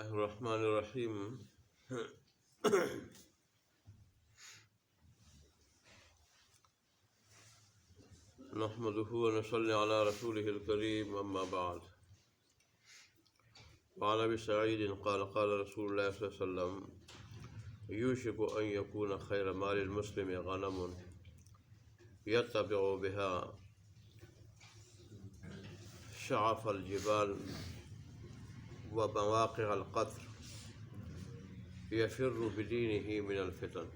اللہ الرحمن الرحیم نحمده ونصلي على رسوله الكريم اما بعد وعن ابي سعيد قال قال رسول الله صلى الله عليه وسلم يوشك ان يكون خير مال المسلم غنم يتبع بها شعف الجبال ومواقع القطر يفر بدينه من الفتن۔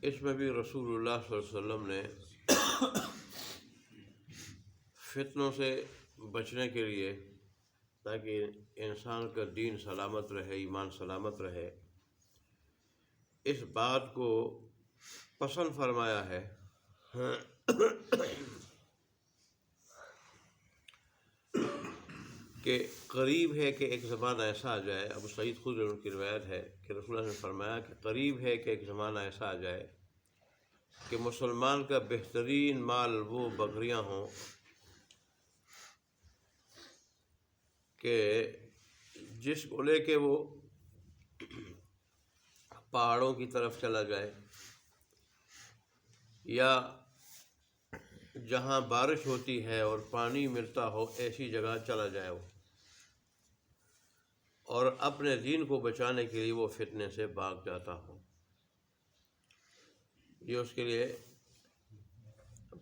اس میں بھی رسول اللہ صلی اللہ علیہ وسلم نے فتنوں سے بچنے کے لیے، تاکہ انسان کا دین سلامت رہے، ایمان سلامت رہے، اس بات کو پسند فرمایا ہے کہ قریب ہے کہ ایک زمانہ ایسا آ جائے، ابو سعید خدری ان کی روایت ہے کہ رسول اللہ نے فرمایا کہ قریب ہے کہ ایک زمانہ ایسا آ جائے کہ مسلمان کا بہترین مال وہ بکریاں ہوں کہ جس کو لے کے وہ پہاڑوں کی طرف چلا جائے، یا جہاں بارش ہوتی ہے اور پانی ملتا ہو ایسی جگہ چلا جائے وہ، اور اپنے دین کو بچانے کے لیے وہ فتنے سے بھاگ جاتا ہو۔ یہ اس کے لیے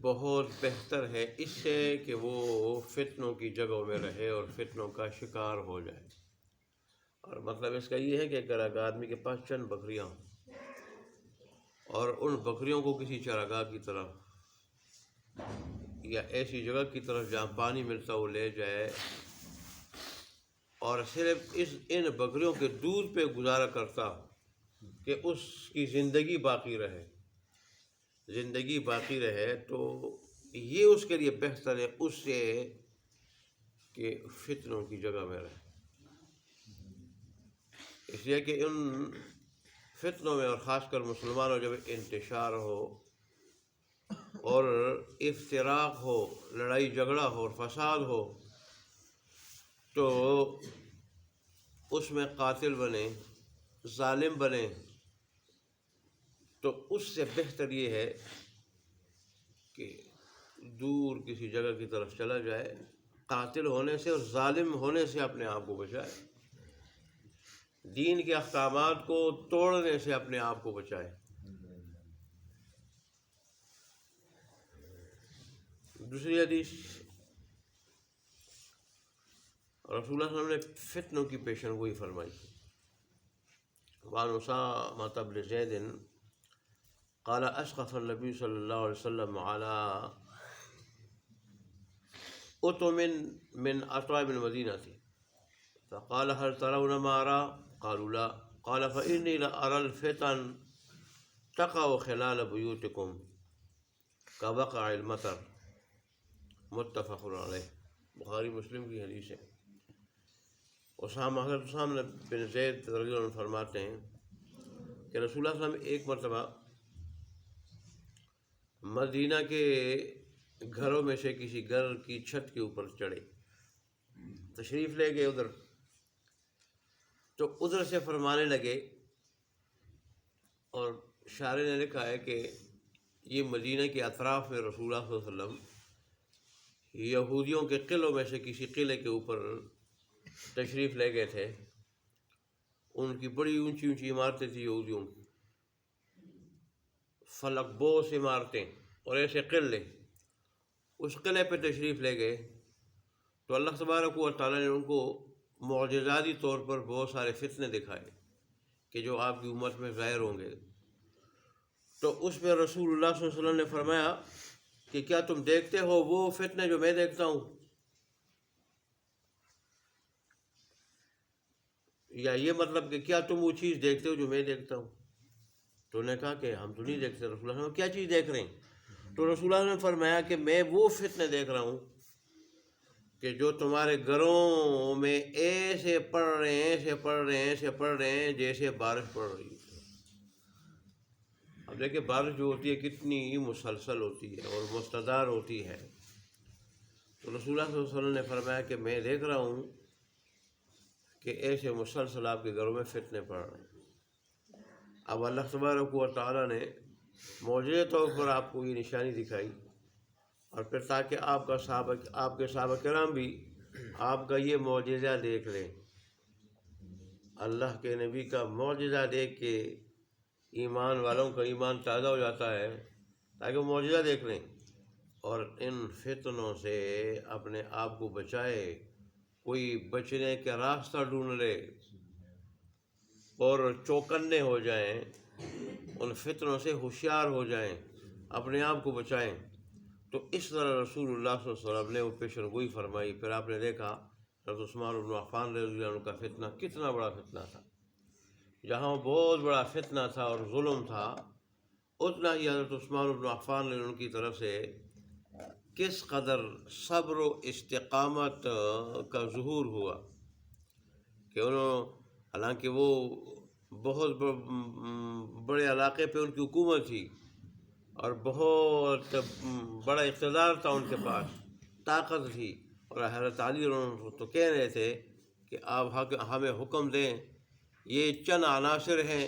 بہت بہتر ہے اس سے کہ وہ فتنوں کی جگہوں میں رہے اور فتنوں کا شکار ہو جائے۔ اور مطلب اس کا یہ ہے کہ اگر آدمی کے پاس چند بکریاں ہوں اور ان بکریوں کو کسی چراگاہ کی طرف یا ایسی جگہ کی طرف جہاں پانی ملتا وہ لے جائے، اور صرف ان بکریوں کے دودھ پہ گزارا کرتا ہو کہ اس کی زندگی باقی رہے، تو یہ اس کے لیے بہتر ہے اس سے کہ فتنوں کی جگہ میں رہے۔ اس لیے کہ ان فتنوں میں، اور خاص کر مسلمانوں جب انتشار ہو اور افتراق ہو، لڑائی جھگڑا ہو اور فساد ہو، تو اس میں قاتل بنے، ظالم بنے، تو اس سے بہتر یہ ہے کہ دور کسی جگہ کی طرف چلا جائے، قاتل ہونے سے اور ظالم ہونے سے اپنے آپ کو بچائے، دین کے احکامات کو توڑنے سے اپنے آپ کو بچائے۔ دوسری حدیث، رسول اللہ صلی اللہ علیہ وسلم نے فتنوں کی پیشن گوئی فرمائی۔ وعن اسامہ بن زید قال اسقف النبی صلی اللہ علیہ وسلم على أطم من أطعم المدينة فقال هل ترون ما أرى؟ قالوا لا، قال فإني لأرى الفتن تقع خلال بيوتكم كوقع المطر، متفق علیہ۔ بخاری مسلم کی حدیث ہے۔ حضرت اسامہ بن زید رضی اللہ عنہ فرماتے ہیں کہ رسول اللہ صلی اللہ علیہ وسلم ایک مرتبہ مدینہ کے گھروں میں سے کسی گھر کی چھت کے اوپر چڑھے، تشریف لے گئے ادھر، تو ادھر سے فرمانے لگے، اور شارح نے لکھا ہے کہ یہ مدینہ کے اطراف میں رسول اللہ صلی اللہ علیہ وسلم یہودیوں کے قلعوں میں سے کسی قلعے کے اوپر تشریف لے گئے تھے۔ ان کی بڑی اونچی اونچی عمارتیں تھیں یہودیوں کی، فلک بوس عمارتیں اور ایسے قلعے۔ اس قلعے پہ تشریف لے گئے تو اللہ تبارک و تعالیٰ نے ان کو معجزاتی طور پر بہت سارے فتنے دکھائے کہ جو آپ کی امت میں ظاہر ہوں گے۔ تو اس میں رسول اللہ صلی اللہ علیہ وسلم نے فرمایا کہ کیا تم دیکھتے ہو وہ فتنے جو میں دیکھتا ہوں، یا یہ مطلب کہ کیا تم وہ چیز دیکھتے ہو جو میں دیکھتا ہوں؟ تو انہوں نے کہا کہ ہم تو نہیں دیکھتے۔ رسول اللہ صلی اللہ علیہ وسلم کیا چیز دیکھ رہے ہیں؟ تو رسول اللہ نے فرمایا کہ میں وہ فتنے دیکھ رہا ہوں کہ جو تمہارے گھروں میں ایسے پڑ رہے ہیں جیسے بارش پڑ رہی ہے۔ اب دیکھیں بارش جو ہوتی ہے کتنی مسلسل ہوتی ہے اور مستدار ہوتی ہے، تو رسول اللہ صلی اللہ علیہ وسلم نے فرمایا کہ میں دیکھ رہا ہوں کہ ایسے مسلسل آپ کے گھروں میں فتنے پڑ رہے ہیں۔ اب اللہ تبارک و تعالیٰ نے معجزے طور پر آپ کو یہ نشانی دکھائی، اور پھر تاکہ آپ کے صحابہ کرام بھی آپ کا یہ معجزہ دیکھ لیں، اللہ کے نبی کا معجزہ دیکھ کے ایمان والوں کا ایمان تازہ ہو جاتا ہے، تاکہ وہ معجزہ دیکھ لیں اور ان فتنوں سے اپنے آپ کو بچائے، کوئی بچنے کا راستہ ڈھونڈ لے اور چوکنے ہو جائیں، ان فتنوں سے ہوشیار ہو جائیں، اپنے آپ کو بچائیں۔ تو اس طرح رسول اللہ صلی اللہ علیہ وسلم نے وہ پیشن گوئی فرمائی۔ پھر آپ نے دیکھا حضرت عثمان بن عفان رضی اللہ عنہ کا فتنہ کتنا بڑا فتنہ تھا، جہاں بہت بڑا فتنہ تھا اور ظلم تھا، اتنا ہی حضرت عثمان بن عفان رضی اللہ عنہ کی طرف سے کس قدر صبر و استقامت کا ظہور ہوا کہ حالانکہ وہ بہت بڑے علاقے پہ ان کی حکومت تھی اور بہت بڑا اقتدار تھا ان کے پاس، طاقت تھی، اور حضرت علی تو کہہ رہے تھے کہ آپ ہمیں حکم دیں، یہ چند عناصر ہیں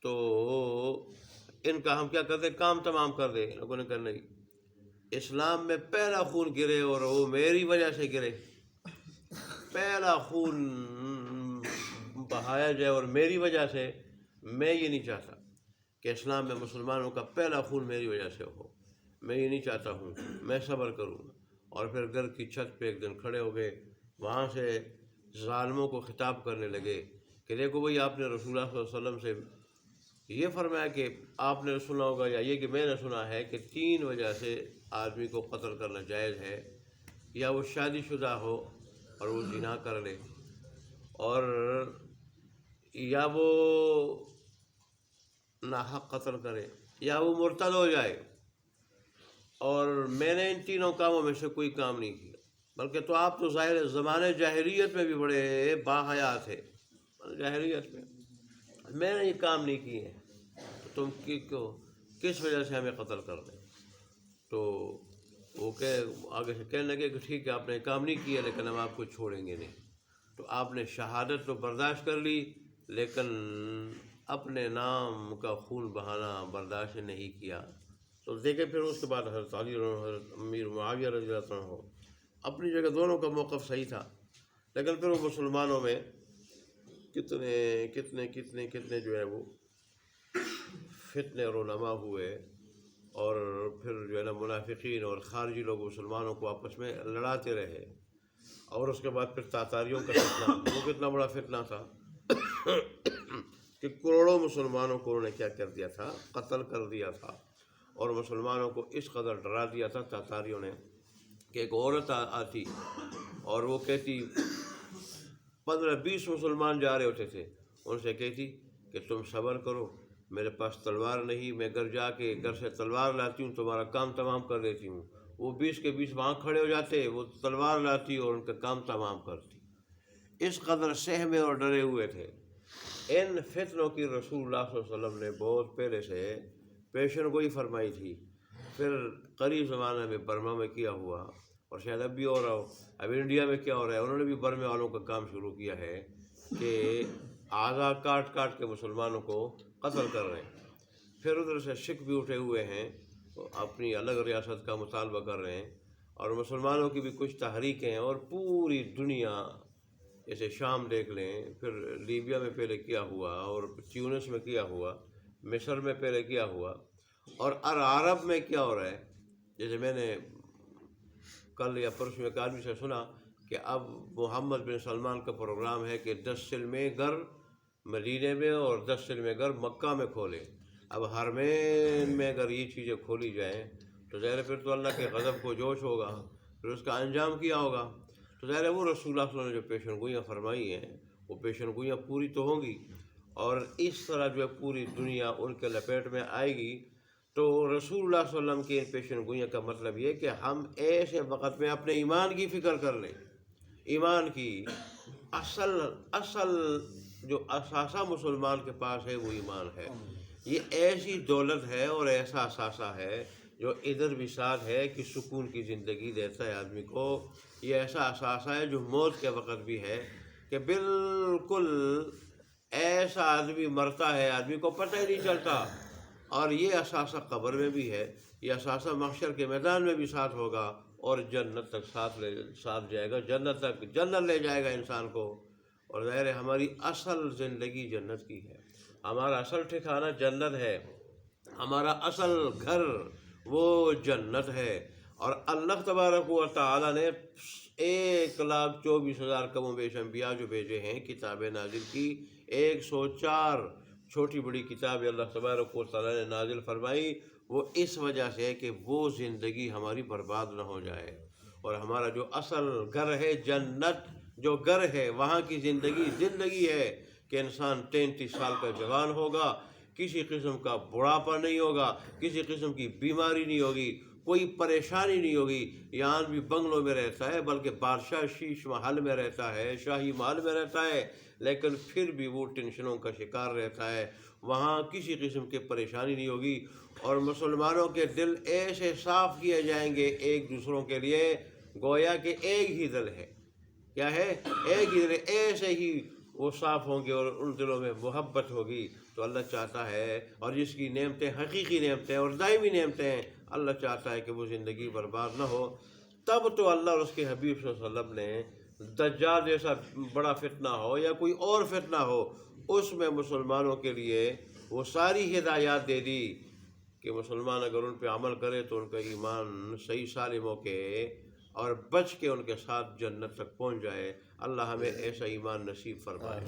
تو ان کا ہم کیا کرتے، کام تمام کر دیں۔ لوگوں نے کہا نہیں، اسلام میں پہلا خون گرے اور وہ میری وجہ سے گرے، پہلا خون بہایا جائے اور میری وجہ سے، میں یہ نہیں چاہتا کہ اسلام میں مسلمانوں کا پہلا خون میری وجہ سے ہو، میں یہ نہیں چاہتا ہوں، میں صبر کروں گا۔ اور پھر گھر کی چھت پہ ایک دن کھڑے ہو گئے، وہاں سے ظالموں کو خطاب کرنے لگے کہ دیکھو بھئی، آپ نے رسول اللہ صلی اللہ علیہ وسلم سے یہ فرمایا کہ آپ نے سنا ہوگا، یا یہ کہ میں نے سنا ہے کہ 3 وجہ سے آدمی کو قتل کرنا جائز ہے، یا وہ شادی شدہ ہو اور وہ زنا کر لے، اور یا وہ ناحق قتل کرے، یا وہ مرتد ہو جائے۔ اور میں نے ان تینوں کاموں میں سے کوئی کام نہیں کیا، بلکہ تو آپ تو ظاہر زمانے جاہلیت میں بھی بڑے باحیا تھے، جاہلیت میں نے یہ کام نہیں کیے ہیں، تو تم کس وجہ سے ہمیں قتل کر دیں؟ تو وہ آگے سے کہنے لگے کہ ٹھیک ہے، آپ نے کام نہیں کیا لیکن ہم آپ کو چھوڑیں گے نہیں۔ تو آپ نے شہادت تو برداشت کر لی، لیکن اپنے نام کا خون بہانا برداشت نہیں کیا۔ تو دیکھیں پھر اس کے بعد حضرت علی اور حضرت امیر معاویہ رضی اللہ عنہ اپنی جگہ دونوں کا موقف صحیح تھا، لیکن پھر وہ مسلمانوں میں کتنے جو ہے وہ فتنے رونما ہوئے، اور پھر جو ہے نا منافقین اور خارجی لوگ مسلمانوں کو آپس میں لڑاتے رہے۔ اور اس کے بعد پھر تاتاریوں کا فتنہ، وہ کتنا بڑا فتنہ تھا کہ کروڑوں مسلمانوں کو انہوں نے کیا کر دیا تھا، قتل کر دیا تھا، اور مسلمانوں کو اس قدر ڈرا دیا تھا تاتاریوں نے کہ ایک عورت آتی اور وہ کہتی، 15-20 مسلمان جا رہے ہوتے تھے، ان سے کہتی کہ تم صبر کرو، میرے پاس تلوار نہیں، میں گھر جا کے گھر سے تلوار لاتی ہوں، تمہارا کام تمام کر دیتی ہوں۔ وہ 20 کے 20 وہاں کھڑے ہو جاتے، وہ تلوار لاتی اور ان کا کام تمام کرتی۔ اس قدر سہمے اور ڈرے ہوئے تھے۔ ان فتنوں کی رسول اللہ صلی اللہ علیہ وسلم نے بہت پہلے سے پیشن گوئی فرمائی تھی۔ پھر قریب زمانہ میں برما میں کیا ہوا، اور شاید اب بھی ہو رہا ہو، اب انڈیا میں کیا ہو رہا ہے، انہوں نے بھی برمے والوں کا کام شروع کیا ہے کہ اعضا کاٹ کاٹ کے مسلمانوں کو قتل کر رہے ہیں۔ پھر ادھر سے سکھ بھی اٹھے ہوئے ہیں، اپنی الگ ریاست کا مطالبہ کر رہے ہیں، اور مسلمانوں کی بھی کچھ تحریکیں ہیں، اور پوری دنیا، جیسے شام دیکھ لیں، پھر لیبیا میں پہلے کیا ہوا، اور تیونس میں کیا ہوا، مصر میں پہلے کیا ہوا، اور عرب میں کیا ہو رہا ہے۔ جیسے میں نے کل یا پرسوں ایک آدمی سے سنا کہ اب محمد بن سلمان کا پروگرام ہے کہ 10 سلمے گھر مدینے میں اور 10 سلمے گھر مکہ میں کھولے۔ اب حرمین میں اگر یہ چیزیں کھولی جائیں تو ظاہر پھر تو اللہ کے غضب کو جوش ہوگا، پھر اس کا انجام کیا ہوگا۔ تو ظاہر وہ رسول اللہ صلی اللہ علیہ وسلم نے جو پیشن گوئیاں فرمائی ہیں، وہ پیشن گوئیاں پوری تو ہوں گی، اور اس طرح جو ہے پوری دنیا ان کے لپیٹ میں آئے گی۔ تو رسول اللہ صلی اللہ علیہ وسلم کی پیشن گوئیاں کا مطلب یہ کہ ہم ایسے وقت میں اپنے ایمان کی فکر کر لیں، ایمان کی اصل جو اثاثہ مسلمان کے پاس ہے وہ ایمان ہے۔ یہ ایسی دولت ہے اور ایسا اثاثہ ہے جو ادھر بھی ساتھ ہے کہ سکون کی زندگی دیتا ہے آدمی کو، یہ ایسا اثاثہ ہے جو موت کے وقت بھی ہے کہ بالکل ایسا آدمی مرتا ہے آدمی کو پتہ ہی نہیں چلتا، اور یہ اثاثہ قبر میں بھی ہے، یہ اثاثہ محشر کے میدان میں بھی ساتھ ہوگا، اور جنت تک ساتھ جائے گا، جنت لے جائے گا انسان کو۔ اور ظاہر ہے ہماری اصل زندگی جنت کی ہے، ہمارا اصل ٹھکانہ جنت ہے، ہمارا اصل گھر وہ جنت ہے۔ اور اللہ تبارک و تعالیٰ نے 1,24,000 کم و بیش انبیاء جو بھیجے ہیں کتابیں نازل کی، 104 چھوٹی بڑی کتابیں اللہ تبارک و تعالیٰ نے نازل فرمائی، وہ اس وجہ سے ہے کہ وہ زندگی ہماری برباد نہ ہو جائے، اور ہمارا جو اصل گھر ہے جنت، جو گھر ہے وہاں کی زندگی ہے کہ انسان 33 سال کا جوان ہوگا، کسی قسم کا بڑھاپا نہیں ہوگا، کسی قسم کی بیماری نہیں ہوگی، کوئی پریشانی نہیں ہوگی۔ یہاں بھی بنگلوں میں رہتا ہے، بلکہ بادشاہ شیش محل میں رہتا ہے، شاہی محل میں رہتا ہے، لیکن پھر بھی وہ ٹینشنوں کا شکار رہتا ہے، وہاں کسی قسم کی پریشانی نہیں ہوگی۔ اور مسلمانوں کے دل ایسے صاف کیے جائیں گے ایک دوسروں کے لیے، گویا کہ ایک ہی دل ہے، کیا ہے؟ ایک ہی دل ہے، ایسے ہی وہ صاف ہوں گے اور ان دلوں میں محبت ہوگی۔ تو اللہ چاہتا ہے، اور جس کی نعمتیں حقیقی نعمتیں اور دائمی نعمتیں ہیں، اللہ چاہتا ہے کہ وہ زندگی برباد نہ ہو۔ تب تو اللہ اور اس کے حبیب صلی اللہ علیہ وسلم نے دجال جیسا بڑا فتنہ ہو یا کوئی اور فتنہ ہو، اس میں مسلمانوں کے لیے وہ ساری ہدایات دے دی کہ مسلمان اگر ان پہ عمل کرے تو ان کا ایمان صحیح سالم ہو کے اور بچ کے ان کے ساتھ جنت تک پہنچ جائے۔ اللہ ہمیں ایسا ایمان نصیب فرمائے۔